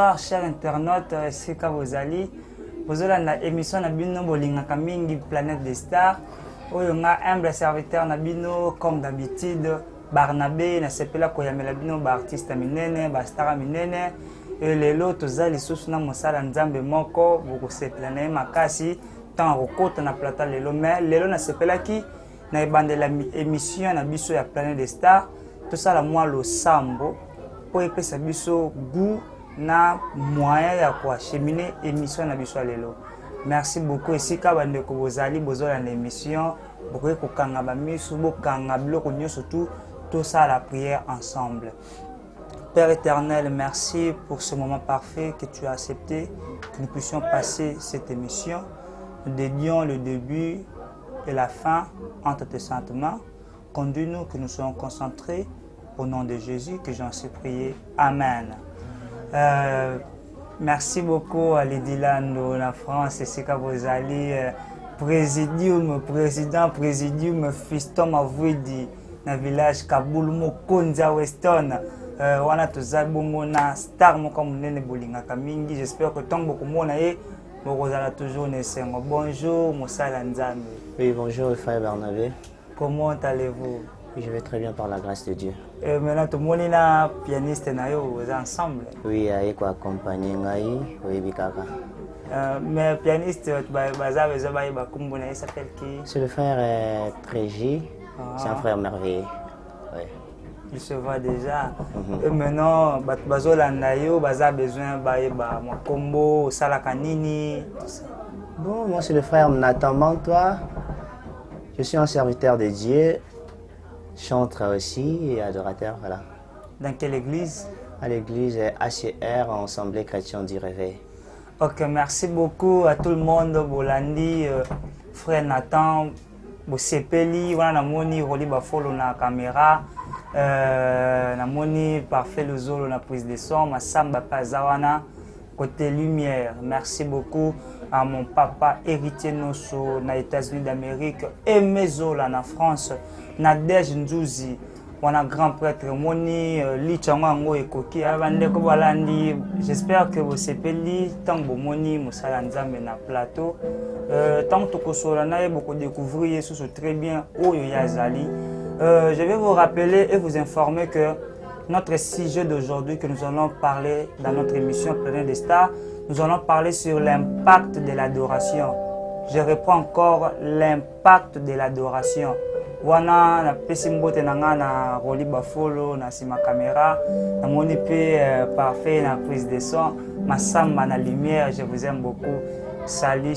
Bonsoir, chers internautes, c'est Kavozali. Vous avez l'émission Nabino Bolingaka Mingi, Planète des Stars. Où on a humble serviteur Nabino, comme d'habitude, Barnabé, Nasepela Koyamela Bino, artiste minene, Bastara minene. Et les lots, tous les sous na Mosala Nzambe Moko, beaucoup se plané Makasi, tant au côté na plata lelo, mais lelo Nasepela qui na bande l'émission Nabiso ya Planète des Stars. Tout ça, la moi le sambo. Pour épée sa biso goût na moyen ya quoi cheminer émission na biso lelo. Merci beaucoup ici ka bande ko bozali bozola na émission beaucoup ko kanga ba misu bo kanga bloko nyoso tout ça la prière ensemble. Père éternel, merci pour ce moment parfait que tu as accepté que nous puissions passer cette émission. Nous dédions le début et la fin entre tes saintes mains. Conduis-nous que nous soyons concentrés. Au nom de Jésus que j'en suis prié. Amen. Merci beaucoup à Lidilando, la France, et c'est que vous allez présidium, fiston Mavouidi, dans le village Kaboul, Mokonza, Weston. On a tous les bonnes stars, comme nous bolinga kamingi. J'espère que tant beaucoup de monde est toujours naissant. Bonjour, Moussa Lanzambe. Oui, bonjour, frère Barnabé. Comment allez-vous? Je vais très bien par la grâce de Dieu. Maintenant, tout le monde est pianiste, vous êtes ensemble. Oui, avec accompagné Ngai, oui, Bikaka. Mais pianiste, il s'appelle qui? C'est le frère Tréji, c'est un frère merveilleux. Oui. Il se voit déjà. Et maintenant, Bazolanda, Baza besoin de combo, Salakanini. Bon, moi c'est le frère Nathan Mantois. Je suis un serviteur de Dieu. Chanteur aussi et adorateur, voilà. Dans quelle église? À l'église HCR, Assemblée chrétienne du Réveil. Ok, merci beaucoup à tout le monde, Bolandi, frère Nathan, Bosepeli, voilà, Namoni, Roli Bafolo na caméra, Namoni, parfait le zolo na prise de son, Massamba Pazawana, côté lumière. Merci beaucoup à mon papa, héritier Nosso, na États-Unis d'Amérique, et Mezola en France. Nadège Nzouzi, on a grand prêtre Moni, Lichango et Koki, Avandeko Balandi. J'espère que vous sepeli, tant que Moni, Moussala Nzambe na plateau. Tant que Tokosolana, beaucoup découvrir Jésus très bien, Oyo Yazali. Je vais vous rappeler et vous informer que notre sujet d'aujourd'hui, que nous allons parler dans notre émission Planète des Stars, nous allons parler sur l'impact de l'adoration. Je reprends encore l'impact de l'adoration. Wana na pesi mbote nanga na Roli Bafolo na sima caméra na moni pe parfait na prise de son Massamba na lumière. Je vous aime beaucoup. Salut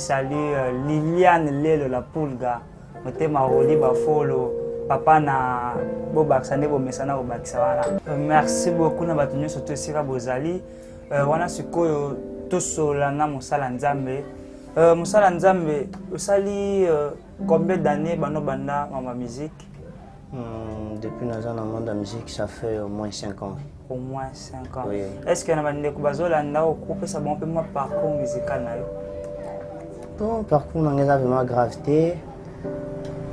Liliane Lelo la Pulga motema Roli Bafolo papa na bobaksane bomesana bobakisana. Merci beaucoup na batunyo surtout sira bozali wana sikoyo tosola na Mosala Nzambe. Moussala Nzambe, vous avez combien d'années dans ma musique? Depuis que je suis dans le monde de la musique, ça fait au moins 5 ans. Au moins 5 ans. Oui. Est-ce que vous avez un parcours musical? Bon, parcours vraiment gravité.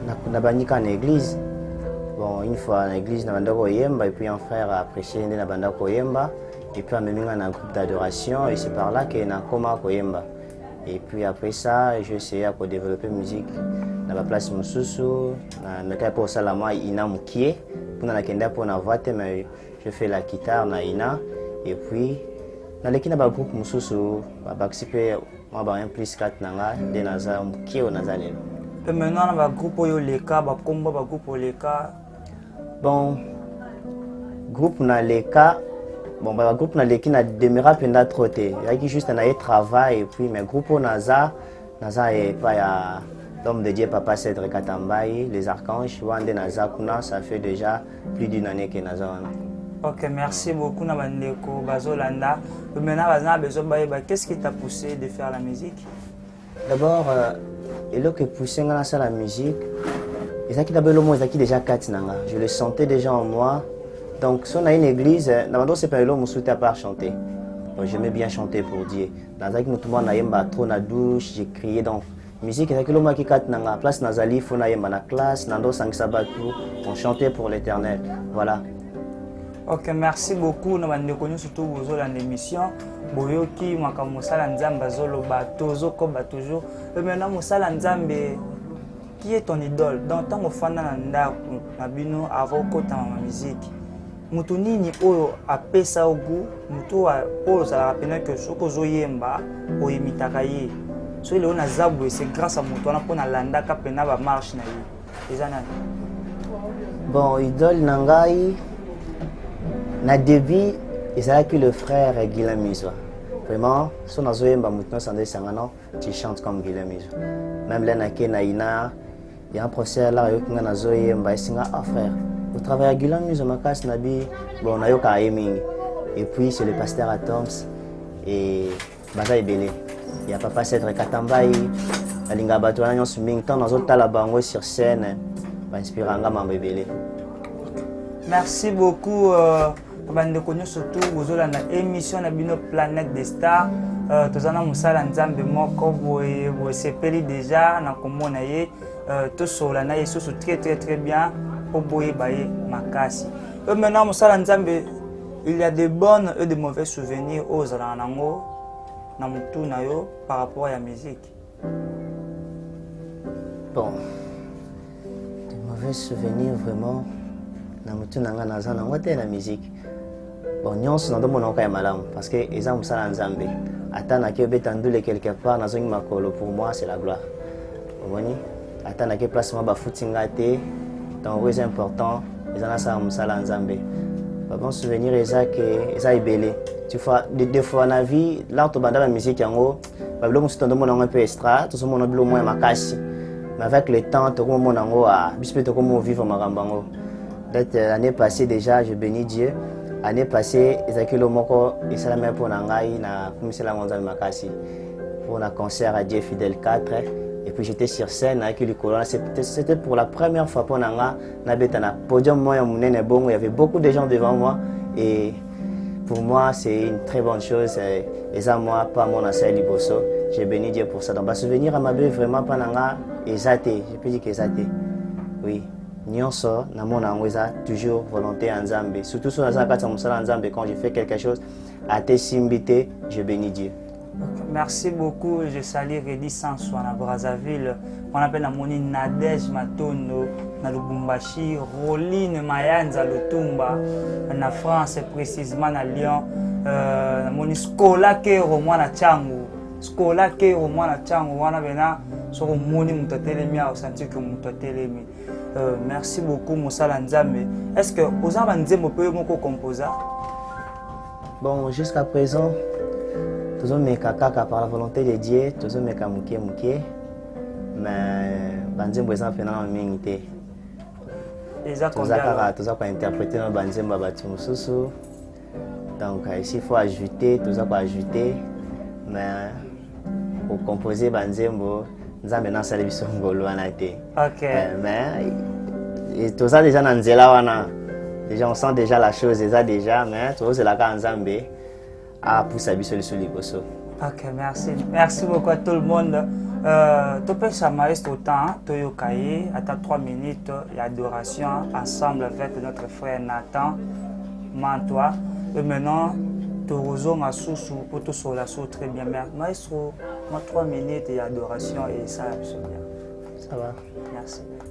Je suis en église. Bon, une fois en église, je suis et puis un frère a apprécié de Koyemba. Et puis, je suis un groupe d'adoration et c'est par là que je suis Koyemba. Et puis après ça, j'ai essayé de développer la musique dans la place Moussoussou. Je suis pour ça, moi, Ina Moukié. Pour la voix, mais je fais la guitare na Ina. Et puis, dans le groupe Moussoussou, je participe à un plus 4 nanga de Naza Moukié au Nazalé. Et maintenant, dans le groupe Oleka, combo groupe Oleka. Bon, groupe Naleka. Bon, le groupe n'a demeuré pendant trop de temps. Il y a juste un travail et puis mais groupe Naza est pas l'homme de Dieu Papa Cédric Katambaye, les archanges, Wande Naza Kuna, ça fait déjà plus d'une année que Naza. Ok, merci beaucoup Nabandeko Bazolanda. Maintenant, qu'est-ce qui t'a poussé de faire la musique? D'abord, il a poussé à la musique. Il a déjà 4 ans. Je le sentais déjà en moi. Donc, si on a une église, c'est pas l'homme qui à part chanter. Donc, j'aimais bien chanter pour Dieu. Dans la trop na douche, j'ai crié. Donc, musique, c'est que l'homme qui kat na place Nazali, faut na classe, nando sang sabatu, on chantait pour l'Éternel. Voilà. Ok, merci beaucoup. Nous avons connu surtout dans l'émission. Boyoki, makambo sala nzamba zolo batozo ko toujours. Et maintenant musala nzambe, qui est ton idole? Dans tant que fan na ndako na bino avant ko ta musique. Mutu nini oyo apesa ogu, mutu oyo za rapena que soko zo yemba o imitaka ye. So ile ona zabu c'est grâce à mutu na pona landa ka pena ba marche na ye. Ezana. Bon, idole nangai na début, que le frère Guillaume Mizwa. Vraiment, si on a joué tu chantes comme Guillaume Mizwa. Même là, il y a un procès là, il y a un frère. Vous travaillez à Guillaume Mizwa, bon, on a eu et puis c'est le pasteur Atoms et Baza Ebele. Il y a papa Cedric Katambaï, Alinga Batouana Nyons Mington, dans un talabango sur scène, inspirant Mambo Ebele. Merci beaucoup. Bande connu surtout bozolanda émission na bino Planète des Stars. Tozana musala nzambe moko boye sepeli déjà na komona ye to sola na yesu très bien pour boye baye makasi. Maintenant musala nzambe, il y a de bonnes et de mauvais souvenirs aux alanango na mutu na yo par rapport à la musique. Bon, de mauvais souvenirs vraiment na mutu nanga nazana ngote na musique. Bon, nous sommes dans mon cas malam parce que les hommes sont en Zambie. Attendre que Betandule quelque part dans une makolo pour moi c'est la gloire. Vous voyez? Attendre que placement ba footingate donc c'est important. Les gens sont en Zambie. Bon souvenir que belé. Tu vois des fois dans la vie là tu banda la musique yango ba blomo c'est dans mon un peu extra, tout ce monde blomo moins makasi. Mais avec le temps tu comme mon ango a bispe tu comme vivre magambango. L'année passée déjà je bénis Dieu. L'année passée, Ezaki Lomoko et Salamé pour Nangaï, na Kumisela Monzal Makasi, pour un concert à Dieu Fidèle 4. Et puis j'étais sur scène avec le colon. C'était pour la première fois pour Nanga, na betana podium moi monene bongo, il y avait beaucoup de gens devant moi et pour moi c'est une très bonne chose. Et ça moi pas mon ancien liboso, j'ai béni Dieu pour ça. Donc souvenir à ma belle vraiment pas Nanga exaté, je peux dire que exaté. Oui. Nyonso na mona ngweza toujours volonté en Zambie surtout sur la zakata musala en Zambie quand je fais quelque chose à te simbité je bénis Dieu. Merci beaucoup, je salue Redi Sanswa na Brazzaville, on appelle la moni Nadège Matondo na Lubumbashi, Roline Mayanza Lutumba na France précisément na Lyon, na moni Skola ke Romana Changu, Skola ke Romana Changu wana bena so moni mutatelemi au sentir que mutatelemi. Merci beaucoup Moussala Nzambe. Est-ce que vous avez Nzembo peut composer? Bon, jusqu'à présent, tous mes kaka par la volonté de Dieu, tous mes kamuké, mais Nzembo est en finale en minité. Tous à interpréter dans Nzembo Batumususu. Donc ici il faut ajouter, tous à ajouter, mais pour composer Nzembo. Nzambe na sala biso ngolo wana te. OK. Mais tout ça déjà dans nzela wana. Déjà on sent déjà la chose déjà mais tout c'est la ka Nzambe a poussa biso le liboso. OK, merci. Merci beaucoup à tout le monde. Tu peux ça maestro temps Toyokaye à 3 minutes d'adoration ensemble avec notre frère Nathan Mantois. Et maintenant Torozo Masusu pour tout sur la source très bien. Maestro, 3 minutes d'adoration et ça absolument. Ça va. Merci beaucoup.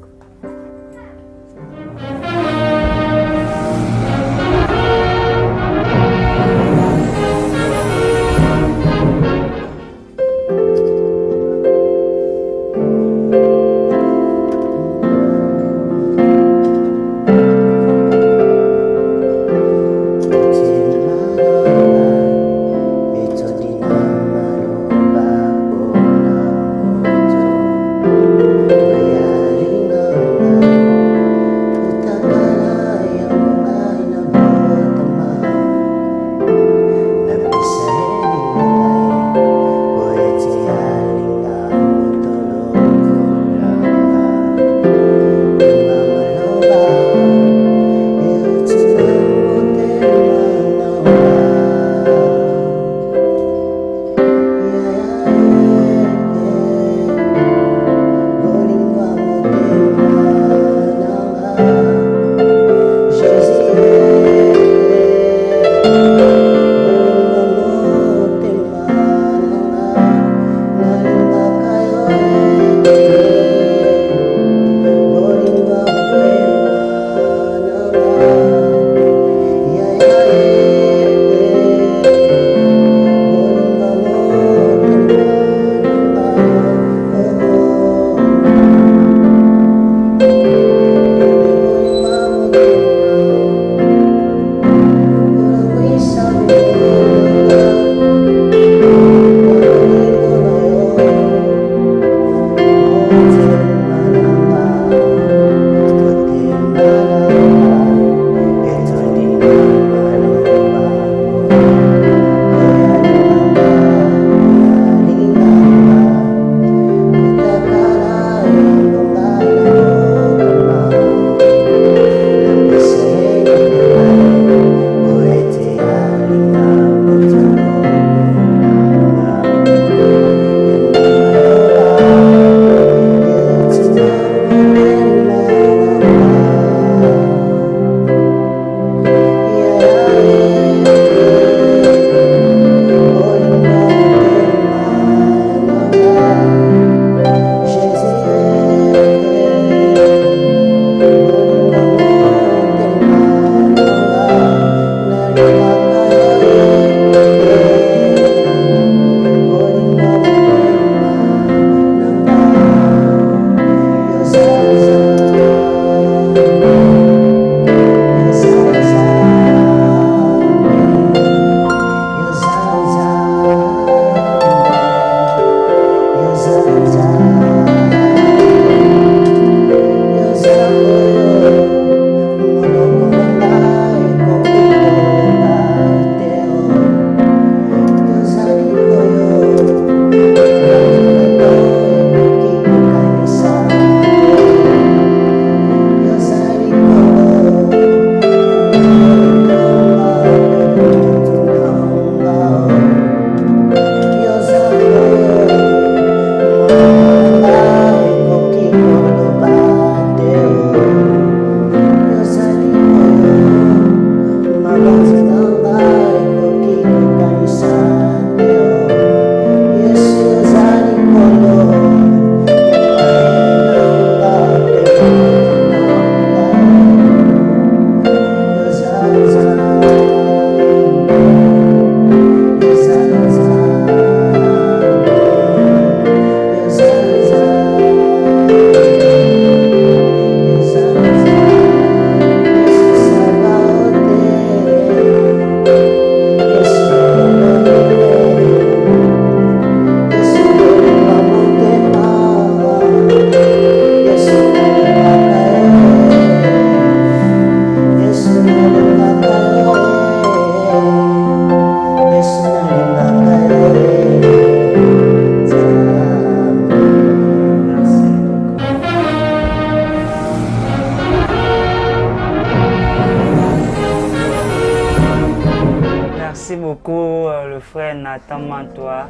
beaucoup, le frère Nathan Mantois,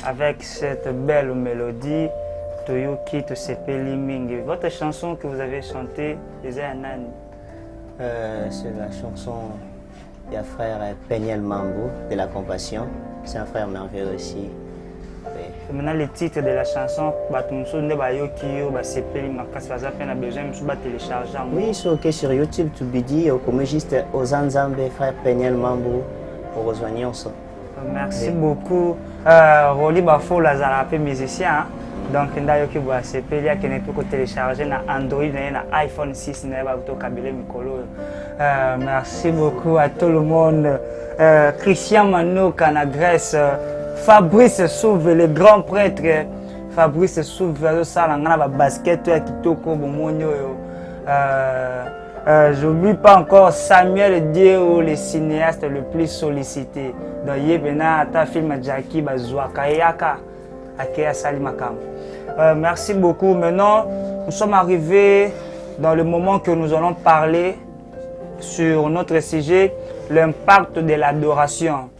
avec cette belle mélodie, Toyoki Tosepeli Mingi. Votre chanson que vous avez chantée, c'est Anani. C'est la chanson du frère Peniel Mambo de la Compassion. C'est un frère merveilleux aussi. Oui. Et maintenant, le titre de la chanson, Oui, c'est ok sur YouTube, tu peux dire, comme juste aux Anzambe, frère Peniel Mambo, pour rejoindre ça. Merci Oui. beaucoup. Roli Bafo Lazara, un musicien. Donc, ndayoki bwa sepeli akene pe télécharger na Android na iPhone 6 na ba to kabile mikolo. Merci beaucoup à tout le monde. Christian Manouka na Grèce, Fabrice Souve le grand prêtre, Fabrice Souve le sala ngana ba basket ya kitoko bomonyo yo. J'oublie pas encore Samuel Dieu, le cinéaste le plus sollicité. Donc yebena ta film Jackie bazwaka yaka akeya salimakam. Merci beaucoup. Maintenant, nous sommes arrivés dans le moment que nous allons parler sur notre sujet, l'impact de l'adoration.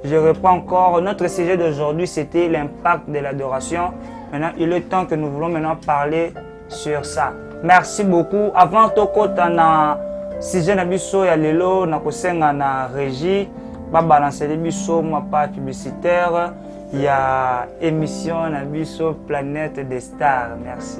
Je reprends encore, notre sujet d'aujourd'hui, c'était l'impact de l'adoration. Maintenant, il est temps que nous voulons maintenant parler sur ça. Merci beaucoup. Avant de na sujet na biso ya lelo na kosenga na régie, ba balancer les biso ma pas publicitaire. Il y a émission na biso Planète des Stars. Merci.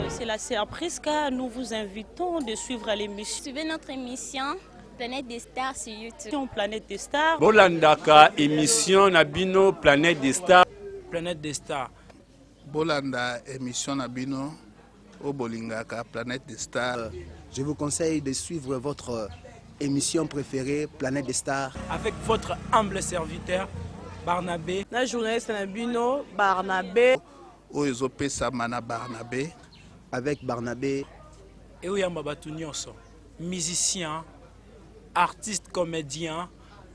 C'est la sœur Prisca. Nous vous invitons de suivre l'émission. Suivez notre émission Planète des Stars sur YouTube. Planète des Stars. Bolandaka émission Nabino Planète des Stars. Planète des Stars. Bolanda émission Nabino au Bolingaka Planète des Stars. Je vous conseille de suivre votre émission préférée, Planète des Stars. Avec votre humble serviteur, Barnabé. La journaliste Nabino, Barnabé. Oezope Samana Barnabé. Avec Barnabé. Et Oyamba Batounios, musicien, artiste comédien,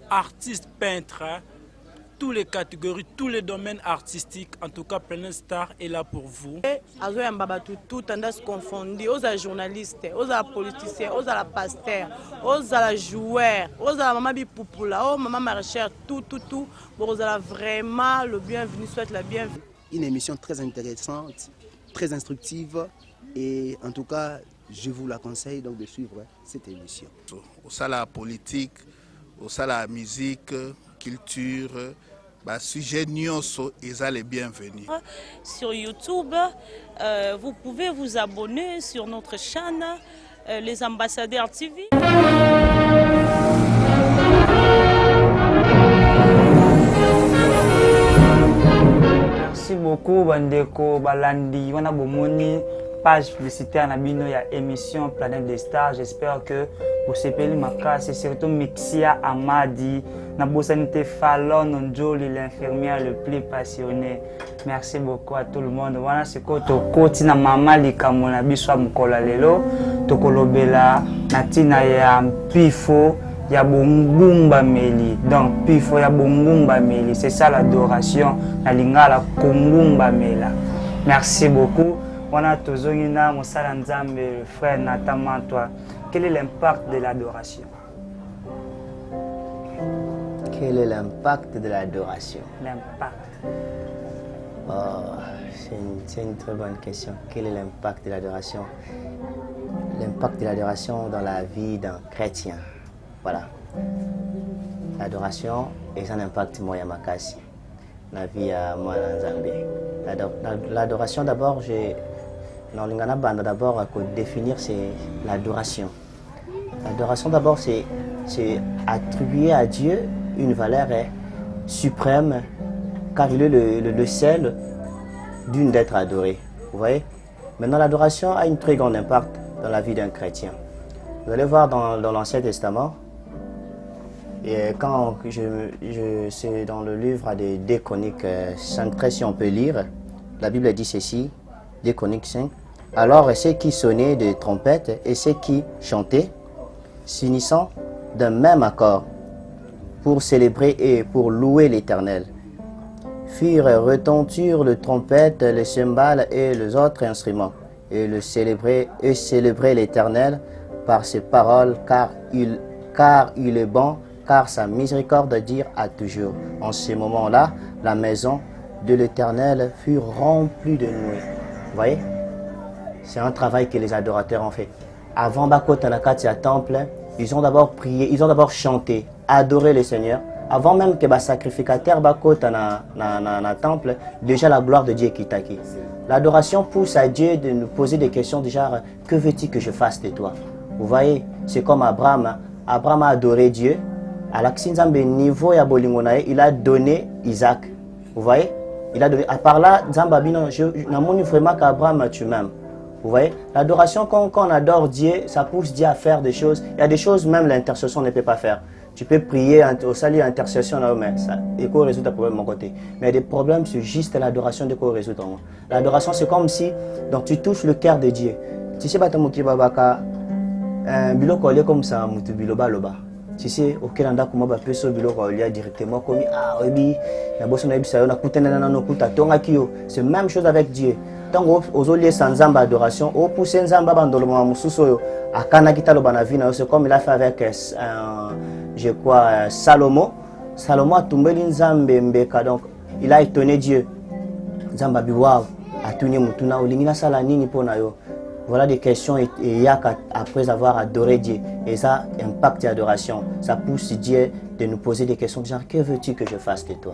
artiste peintre, toutes les catégories, tous les domaines artistiques. En tout cas, Planète Star est là pour vous. Tout tendance confondue, aux journalistes, aux politiciens, aux pasteurs, aux joueurs, aux maman bipoupoula, aux maman maraîchère, tout. Vous avez vraiment le bienvenu, souhaite la bienvenue. Une émission très intéressante, très instructive et en tout cas, je vous la conseille donc de suivre cette émission. Au sala politique, au sala musique, culture, sujet nyonso, ils sont les bienvenus. Sur YouTube, vous pouvez vous abonner sur notre chaîne, Les Ambassadeurs TV. Merci beaucoup, Bandeko Balandi. On a bomoni page publicitaire na bino ya émission Planète des Stars. J'espère que vous sepeli makasi, surtout Mixia Amadi, na bosanité Fallon Njoli, l'infirmière le plus passionné. Merci beaucoup à tout le monde. Voilà ce que tokoti na mama likamo na biso mukola lelo tokolobela na tina ya pifo ya bongumba meli. Donc pifo ya bongumba meli, c'est ça l'adoration na lingala kongumba mela. Merci beaucoup. On a toujours mon Nzambe, le frère Nathan Mantois. Quel est l'impact de l'adoration? Quel est l'impact de l'adoration? L'impact. C'est une très bonne question. Quel est l'impact de l'adoration? L'impact de l'adoration dans la vie d'un chrétien. Voilà. L'adoration est un impact moyen makasi. La vie à moi Nzambe. L'adoration d'abord, d'abord, à définir, c'est l'adoration. L'adoration d'abord, c'est attribuer à Dieu une valeur suprême, car il est le seul d'une d'être adoré. Vous voyez? Maintenant, l'adoration a une très grande impact dans la vie d'un chrétien. Vous allez voir dans l'Ancien Testament, et quand c'est dans le livre des Chroniques 5.13, si on peut lire, la Bible dit ceci, des Chroniques 5. Alors ceux qui sonnaient de trompettes et ceux qui chantaient, s'unissant d'un même accord pour célébrer et pour louer l'Éternel, firent retentir les trompettes, les cymbales et les autres instruments. et célébrer l'Éternel par ses paroles, car il est bon, car sa miséricorde dure à toujours. En ce moment-là, la maison de l'Éternel fut remplie de nuit. Vous voyez? C'est un travail que les adorateurs ont fait. Avant Bakota Nakatia Temple, ils ont d'abord prié, ils ont d'abord chanté, adoré le Seigneur. Avant même que le sacrificateur Bakota na temple, déjà la gloire de Dieu qui t'acquit. L'adoration pousse à Dieu de nous poser des questions du genre, que veux-tu que je fasse de toi? Vous voyez, c'est comme Abraham. Abraham a adoré Dieu. À l'Aksinzambe niveau ya bolingonae, il a donné Isaac. Vous voyez? Il a donné. À part là, Zambabino, je n'ai vraiment qu'Abraham tu m'aimes. Vous voyez? L'adoration, quand on adore Dieu, ça pousse Dieu à faire des choses. Il y a des choses, même l'intercession ne peut pas faire. Tu peux prier au salut intercession, mais ça résout ta problème de mon côté. Mais il y a des problèmes, c'est juste l'adoration de quoi résoudre. L'adoration, c'est comme si donc, tu touches le cœur de Dieu. Tu sais, biloko est comme ça, biloba loba. Tu sais, au Canada, comment on peut se biloko directement comme oui, c'est la même chose avec Dieu. Tant aux lieux sans zamba adoration, au poussin zamba bandoloma mususo à Kanakita Lobanavina, c'est comme il a fait avec je crois Salomon. Salomon a tombé l'inzambe mbeka, donc il a étonné Dieu. Zamba biwa a tourné mutuna olingina salanini ponayo. Voilà des questions et après avoir adoré Dieu. Et ça impacte l'adoration. Ça pousse Dieu de nous poser des questions genre que veux-tu que je fasse de toi?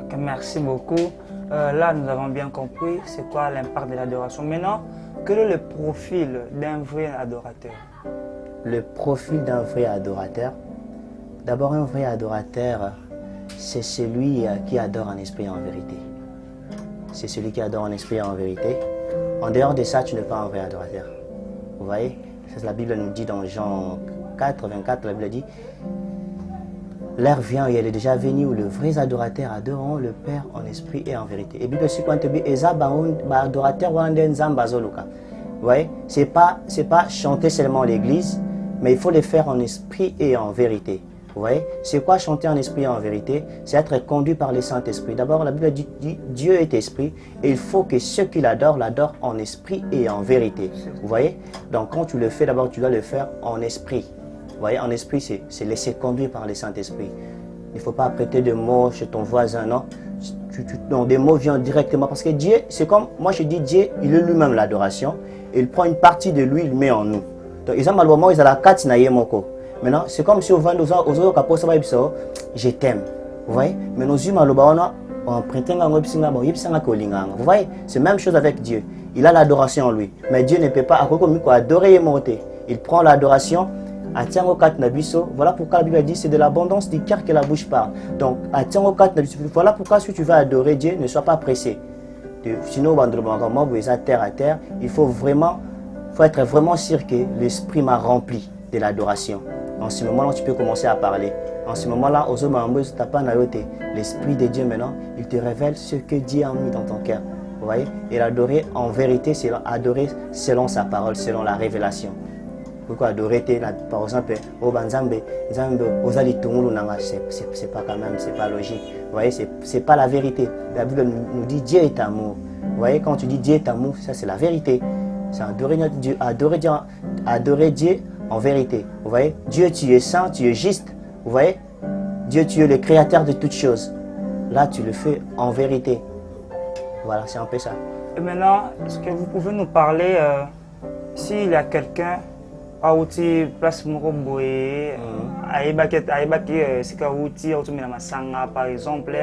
Okay, merci beaucoup. Là, nous avons bien compris c'est quoi l'impact de l'adoration. Maintenant, quel est le profil d'un vrai adorateur? Le profil d'un vrai adorateur. D'abord, un vrai adorateur, c'est celui qui adore en esprit et en vérité. C'est celui qui adore en esprit et en vérité. En dehors de ça, tu n'es pas un vrai adorateur. Vous voyez? La Bible nous dit dans Jean 4, 24, la Bible dit l'heure vient et elle est déjà venue où les vrais adorateurs adoreront le Père en esprit et en vérité. Et Bible aussi, quand tu dis adorateur, vous voyez? C'est pas chanter seulement l'église, mais il faut le faire en esprit et en vérité. Vous voyez? C'est quoi chanter en esprit et en vérité? C'est être conduit par le Saint-Esprit. D'abord, la Bible dit Dieu est esprit et il faut que ceux qui l'adorent en esprit et en vérité. Vous voyez? Donc, quand tu le fais, d'abord, tu dois le faire en esprit. Vous voyez? En esprit, c'est laisser conduire par le Saint-Esprit. Il ne faut pas prêter de mots chez ton voisin, non? Non, des mots viennent directement. Parce que Dieu, c'est comme, moi je dis, Dieu, il est lui-même l'adoration. Il prend une partie de lui, il le met en nous. Donc, ils ont malheureusement, ils ont la carte na yemoko. Maintenant, c'est comme si on vend aux autres, je t'aime. Vous voyez? Mais nos yeux, on prétend vous voyez? C'est la même chose avec Dieu. Il a l'adoration en lui. Mais Dieu ne peut pas adorer et monter. Il prend l'adoration. Voilà pourquoi la Bible dit c'est de l'abondance du cœur que la bouche parle. Donc, voilà pourquoi si tu veux adorer Dieu, ne sois pas pressé. Sinon, terre à terre, il faut être vraiment sûr que l'esprit m'a rempli de l'adoration. En ce moment-là, tu peux commencer à parler. En ce moment-là, l'Esprit de Dieu maintenant, il te révèle ce que Dieu a mis dans ton cœur. Vous voyez? Et l'adorer en vérité, c'est adorer selon sa parole, selon la révélation. Pourquoi adorer, par exemple, c'est pas quand même, c'est pas logique. Vous voyez, c'est pas la vérité. La Bible nous dit Dieu est amour. Vous voyez, quand tu dis Dieu est amour, ça c'est la vérité. C'est adorer Dieu en vérité. Vous voyez, Dieu, tu es saint, tu es juste. Vous voyez, Dieu, tu es le créateur de toutes choses. Là, tu le fais en vérité. Voilà, c'est un peu ça. Et maintenant, est-ce que vous pouvez nous parler s'il y a quelqu'un à outil place Moroboé, par exemple,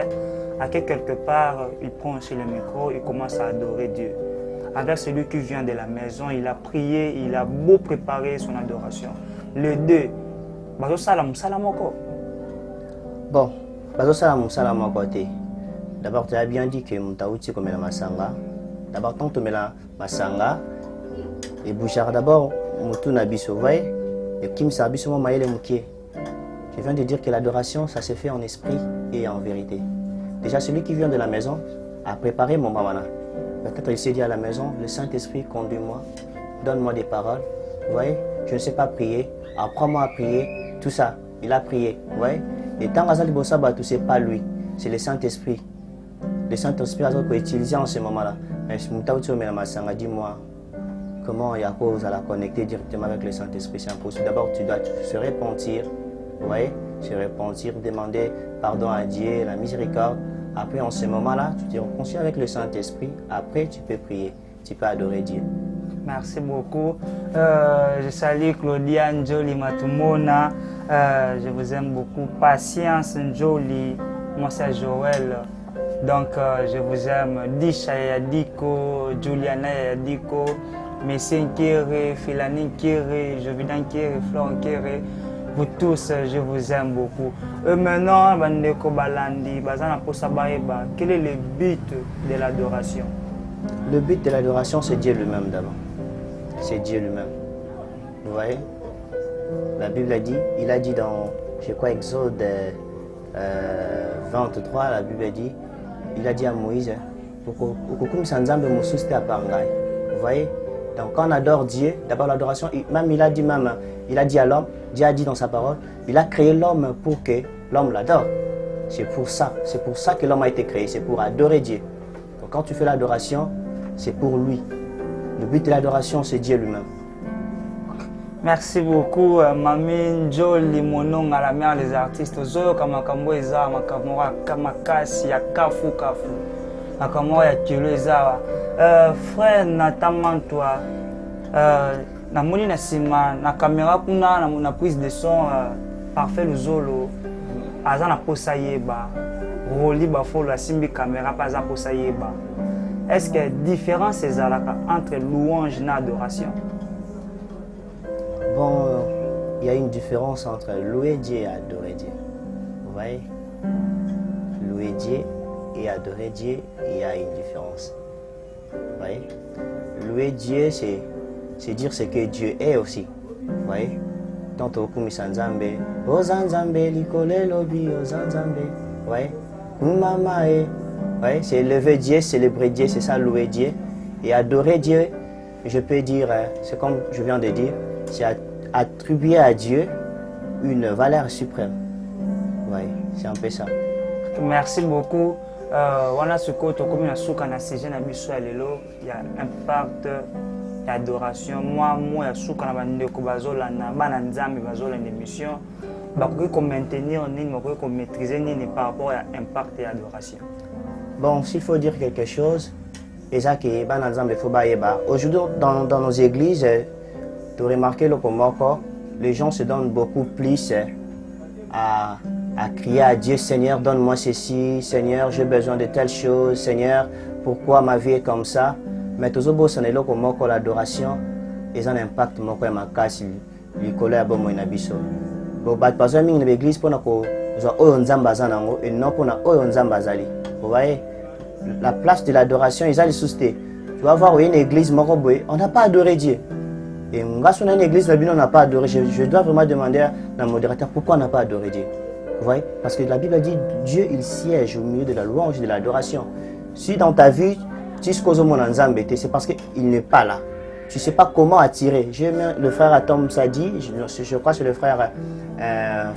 à quelque part, il prend aussi le micro, il commence à adorer Dieu. Avec celui qui vient de la maison, il a prié, il a beau préparer son adoration. Les deux, bon, d'abord, tu as bien dit que Moutaouti comme la Masanga. D'abord, tant que tu la Masanga, et Bouchard d'abord, Moutuna Bissovay, et Kim Sabisomo Maël Mouké. Je viens de dire que l'adoration, ça se fait en esprit et en vérité. Déjà, celui qui vient de la maison a préparé mon mamana. Peut-être il s'est dit à la maison, le Saint-Esprit, conduis-moi, donne-moi des paroles. Vous voyez, je ne sais pas prier, apprends-moi à prier, tout ça. Il a prié, vous voyez. Et tant que ce n'est pas lui, c'est le Saint-Esprit. Le Saint-Esprit peut utiliser en ce moment-là. Mais dis-moi, comment Yaakov va la connecter directement avec le Saint-Esprit? C'est impossible. D'abord, tu dois se repentir, vous voyez, se repentir, demander pardon à Dieu, la miséricorde. Après, en ce moment-là, tu te réconcilies avec le Saint-Esprit. Après, tu peux prier, tu peux adorer Dieu. Merci beaucoup. Je salue Claudia Njoli Matumona. Je vous aime beaucoup. Patience Njoli. Moi, c'est Joël. Donc, je vous aime. Disha Yadiko, Juliana Yadiko, Messie Nkere, Filani Nkere, Jovidan Nkere, Flor Nkere. Vous tous, je vous aime beaucoup. Maintenant, Bandeko Balandi, Bazana Posabaeba, quel est le but de l'adoration? Le but de l'adoration, c'est Dieu lui-même d'abord. C'est Dieu lui-même. Vous voyez? La Bible a dit, il a dit dans, je crois, Exode 23, la Bible a dit, il a dit à Moïse, vous voyez? Donc quand on adore Dieu, d'abord l'adoration, même il a dit à l'homme, Dieu a dit dans sa parole, il a créé l'homme pour que l'homme l'adore. C'est pour ça que l'homme a été créé, c'est pour adorer Dieu. Donc quand tu fais l'adoration, c'est pour lui. Le but de l'adoration, c'est Dieu lui-même. Merci beaucoup, Mami Njoli Monong, à la mère des artistes. Zoyo Kamakambo Eza, Makamora Kamakasi, ya Kafu Kafu, Makamora ya Kilo Eza. Frère Nathan toi, na moni na sima na caméra kuna na prise de son parfait le zolo. Aza na posa yeba, roli ba folo simbi caméra pas za posa yeba. Est-ce que différence ezalaka entre louange et adoration? Bon, il y a une différence entre louer Dieu et adorer Dieu. Vous voyez? Louer Dieu et adorer Dieu, il y a une différence. Vous voyez? Louer Dieu, c'est dire ce que Dieu est aussi. Vous voyez? Tant au Kumisanzambe, Ozanzambe, Likole Lobi, Ozanzambe. Vous voyez? Kumamae. Vous voyez? C'est lever Dieu, célébrer Dieu, c'est ça louer Dieu. Et adorer Dieu, je peux dire, c'est comme je viens de dire, c'est attribuer à Dieu une valeur suprême. Oui, c'est un peu ça. Merci beaucoup. Wana suko to komi na suka na seje na biso ya lelo ya impact ya adoration. Moi ya suka na bandeko bazola na bana nzambe bazola na émission. Bakoki ko maintenir nini, bakoki ko maîtriser nini par rapport à impact et adoration. Bon, s'il faut dire quelque chose, ezaki bana nzambe faut bayeba. Aujourd'hui dans nos églises, tu remarques le comment les gens se donnent beaucoup plus à crier à Dieu, Seigneur, donne-moi ceci, Seigneur, j'ai besoin de telle chose, Seigneur, pourquoi ma vie est comme ça? Mais tout ça, c'est comment l'adoration, et ça a un impact, moi, ma casse, les collègues, bon, ils habitent. Bon, par exemple, dans l'église, pour nous, et non pour nous, vous voyez, la place de l'adoration, ils ont les soustés. Tu vas voir une église, on n'a pas adoré Dieu. Et grâce à une église, on n'a pas adoré. Je dois vraiment demander à la modérateur pourquoi on n'a pas adoré Dieu. Vous voyez? Parce que la Bible a dit Dieu il siège au milieu de la louange et de l'adoration. Si dans ta vie, tu sais que c'est parce qu'il n'est pas là. Tu ne sais pas comment attirer. Le frère Tom ça dit, je crois que c'est le frère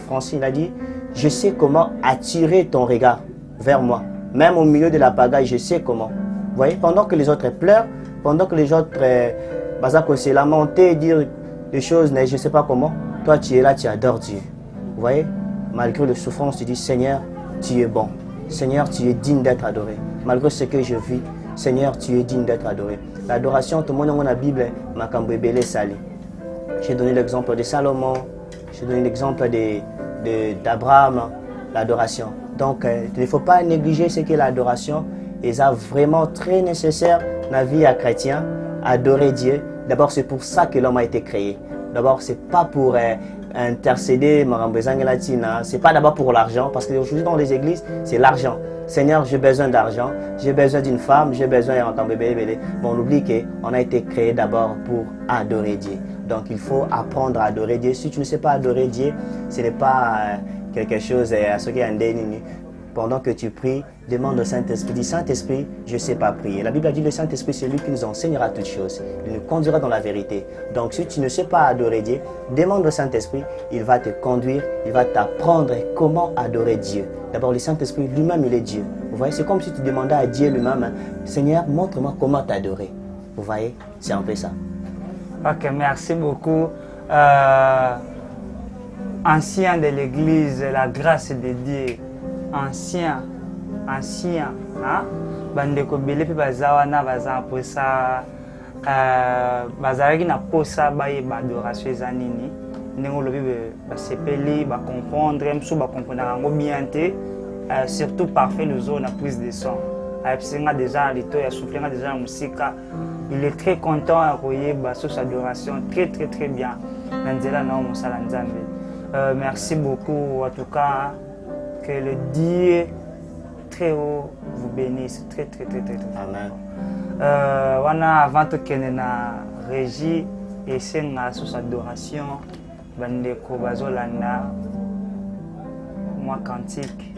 Francine, il a dit je sais comment attirer ton regard vers moi. Même au milieu de la pagaille, je sais comment. Vous voyez? Pendant que les autres pleurent, pendant que les autres se lamentent, dire des choses, je ne sais pas comment, toi tu es là, tu adores Dieu. Vous voyez? Malgré les souffrances, tu dis Seigneur, tu es bon. Seigneur, tu es digne d'être adoré. Malgré ce que je vis, Seigneur, tu es digne d'être adoré. L'adoration, tout le monde dans la Bible, Sali. J'ai donné l'exemple de Salomon, j'ai donné l'exemple d'Abraham, l'adoration. Donc, il ne faut pas négliger ce qu'est l'adoration. Et c'est vraiment très nécessaire dans la vie à chrétien, adorer Dieu. D'abord, c'est pour ça que l'homme a été créé. D'abord, ce n'est pas pour intercéder, c'est pas d'abord pour l'argent, parce qu'aujourd'hui dans les églises, c'est l'argent. Seigneur, j'ai besoin d'argent, j'ai besoin d'une femme, j'ai besoin d'un bébé. Bon, on oublie qu'on a été créé d'abord pour adorer Dieu. Donc, il faut apprendre à adorer Dieu. Si tu ne sais pas adorer Dieu, ce n'est pas quelque chose à ce qui est un déni. Pendant que tu pries, demande au Saint-Esprit. Dis, Saint-Esprit, je ne sais pas prier. La Bible a dit, le Saint-Esprit, c'est lui qui nous enseignera toutes choses. Il nous conduira dans la vérité. Donc, si tu ne sais pas adorer Dieu, demande au Saint-Esprit. Il va te conduire, il va t'apprendre comment adorer Dieu. D'abord, le Saint-Esprit lui-même, il est Dieu. Vous voyez, c'est comme si tu demandais à Dieu lui-même, Seigneur, montre-moi comment t'adorer. Vous voyez, c'est un peu ça. Ok, merci beaucoup. Ancien de l'église, la grâce de Dieu. Ancien. Hein? Bandeko bele pe bazawana baza posa bazalaki na posa bayeba adoration eza nini ndenge olobi basepeli bacomprendre mosusu bacomprendre yango bien te surtout parfait lozo na prise de son ayebisinga déjà na lito asoufflenga déjà na mosika. Il est très content ya koyeba source adoration très bien na nzela na mosala nzambe. Merci beaucoup en tout cas, que le Dieu très haut vous bénisse très. Amen. Avant de quitter la régie et c'est une adoration bandeko bazolanda moi cantique.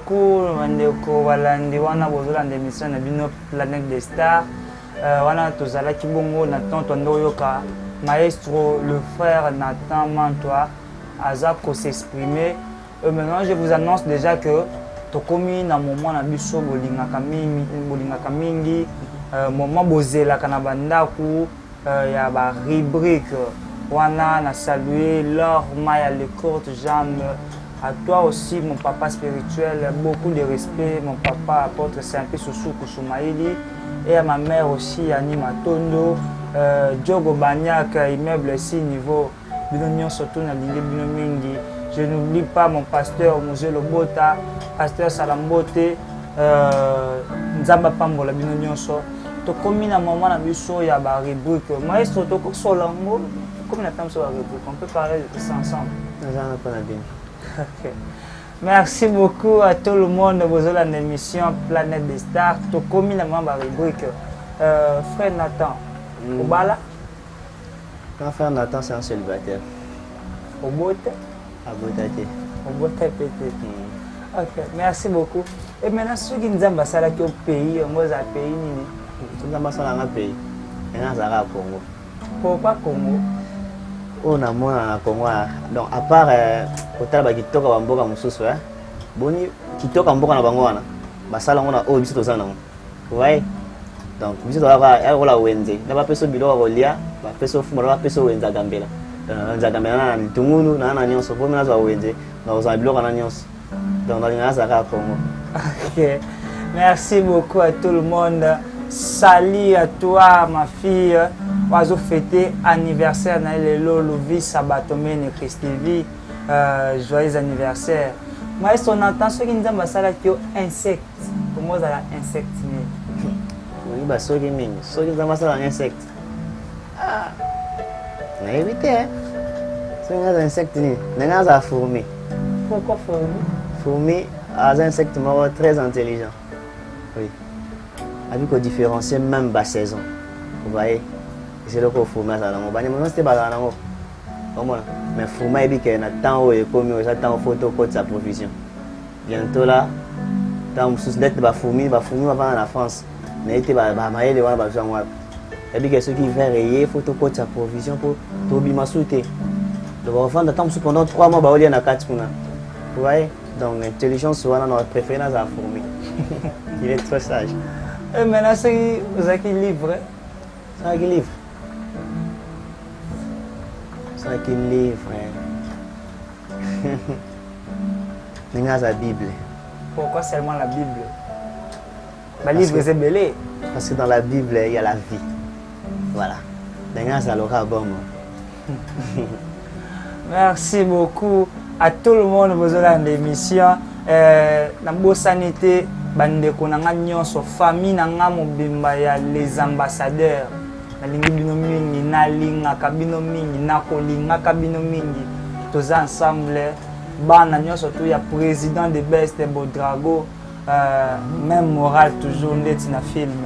beaucoup bandeko balandi wana bozolanda émission na bino Planète des Stars. wana tozalaki bongo Nathan Tondoyoka maestro le frère Nathan Mantoa aza ko s'exprimer. Maintenant je vous annonce déjà que tokomi na moment na biso bolingaka mingi moment bozelaka na bandaku ya ba rubrique wana na saluer Laure Maya le courte jambe. À toi aussi mon papa spirituel, beaucoup de respect mon papa apôtre Saint-Pierre Soussoukou Soumaïli, et à ma mère aussi Annie Matondo, Diogo Bagnac immeuble 6 niveau Binonion surtout na Lingé Binomingi. Je n'oublie pas mon pasteur Mosé Lobota, pasteur Salambote, Nzamba Pambola Binonionso. Tokomi na moment na biso ya ba rubrique. Maestro toko solango, comme na tam so ba rubrique, on peut parler de ça ensemble. Okay. Merci beaucoup à tout le monde de vos émission Planète des Stars. Tokomi na moment ba rubrique. Frère Nathan, Obala. Quand frère Nathan c'est un célibataire. Obote. Abotate. Obote pété. Ok, merci beaucoup. Et maintenant ceux qui nous ont ambassade au pays, on va pays nini. Tout le monde dans un pays. Et dans un Congo. Pourquoi Congo? On a moins Congo. Donc à part côté ba kitoko ba mboka mususu boni kitoko mboka na bango wana. Basala ngona o biso tozana. Ouais. Donc biso toka ya kola wenze. Na ba peso biloko kolia, ba peso fumba ba peso wenza gambela. Nza gambela na tungunu na na nyonso bo menazo wenze. Na oza biloko na nyonso. Donc dans les Congo. Ok. Merci beaucoup à tout le monde. Salut à toi, ma fille. Oiseau fêté anniversaire na lelo Louis Sabatomene Christivi. Joyeux anniversaire. Maestro, on entend ceux qui nous ont ça qui ont insectes. Comment ça insectes? Oui, bah ceux qui nous ont ça insectes. Ah. On a évité. Ceux qui ont insectes ni, n'a pas fourmi. Pourquoi fourmi? Fourmi, un insecte très intelligent. Oui. Avec qu'on différencie même bas saison. Vous voyez? C'est le coup fourmi ça. On va dire non c'était pas là non. Comment? Mais fourmi il dit qu'il y a tant où est comme ça tant photo code sa provision. Bientôt là, tant sous d'être bas fourmi va en la France. Mais il va mailler les gens va jouer moi. Il dit que ceux qui veulent rayer photo code sa provision pour tobi masouté. Donc on va attendre pendant 3 mois bah on est na 4 kuna. Vous voyez? Donc l'intelligence souvent notre préférence à fourmi. Il est trop sage. Et maintenant c'est vous avez qui livre? Ça qui livre. Ça qui livre. N'est-ce la Bible. Pourquoi seulement la Bible? La livre c'est belé. Parce que dans la Bible il y a la vie. Voilà. N'est-ce pas l'aura bon. Merci beaucoup à tout le monde vos l'émission. Na sanité bandeko na nga nyonso famille na nga mobimba ya les ambassadeurs nalingi bino mingi nalingaka bino mingi nakolingaka bino mingi toza ensemble bana nyonso to ya président de Best Bodrago même moral toujours ndeti na film.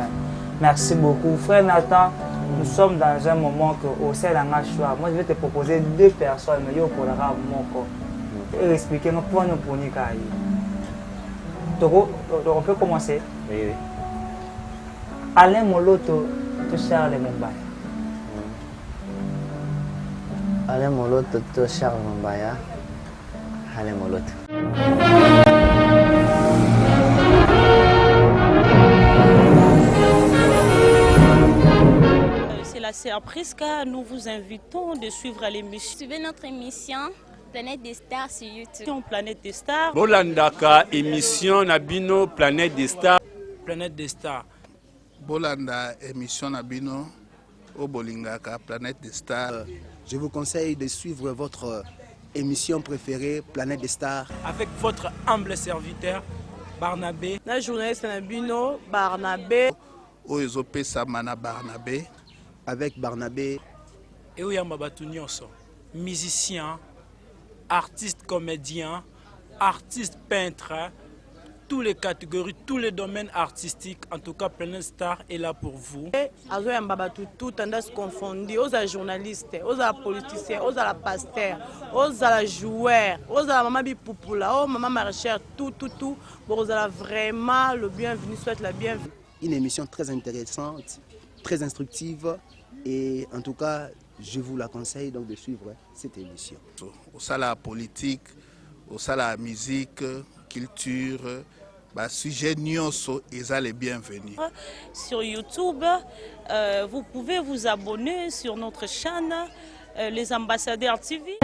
Merci beaucoup frère Nathan. Nous sommes dans un moment que au sein d'un choix. Moi je vais te proposer 2 personnes mais yo pour la moko et expliquer nos points pour Nikai. On peut commencer. Oui, oui. Alain Moloto, tu Charles Mumbaya. Alain Moloto, tu Charles Mumbaya. Alain Moloto. C'est la surprise car nous vous invitons de suivre l'émission. Suivez notre émission Planète des Stars sur YouTube. Planète des Stars. Bolandaka émission Nabino Planète des Stars. Planète des Stars. Bolanda émission Nabino au Bolingaka Planète des Stars. Je vous conseille de suivre votre émission préférée Planète des Stars. Avec votre humble serviteur Barnabé. La journaliste Nabino Barnabé. Oezope Samana Barnabé. Avec Barnabé. Et Oyamba Batounionso. Musicien, artiste comédien, artiste peintre, toutes les catégories, tous les domaines artistiques. En tout cas, Planète Star est là pour vous. Tout tendance confondue, aux journalistes, aux politiciens, aux pasteurs, aux joueurs, aux maman bipoupoula, aux maman maraîchère, tout. Vous avez vraiment le bienvenu, souhaite la bienvenue. Une émission très intéressante très instructive et en tout cas, je vous la conseille donc de suivre cette émission. Au sein de la politique, au sein de la musique, culture, sujet nyonso eza les bienvenus. Sur YouTube, vous pouvez vous abonner sur notre chaîne Les Ambassadeurs TV.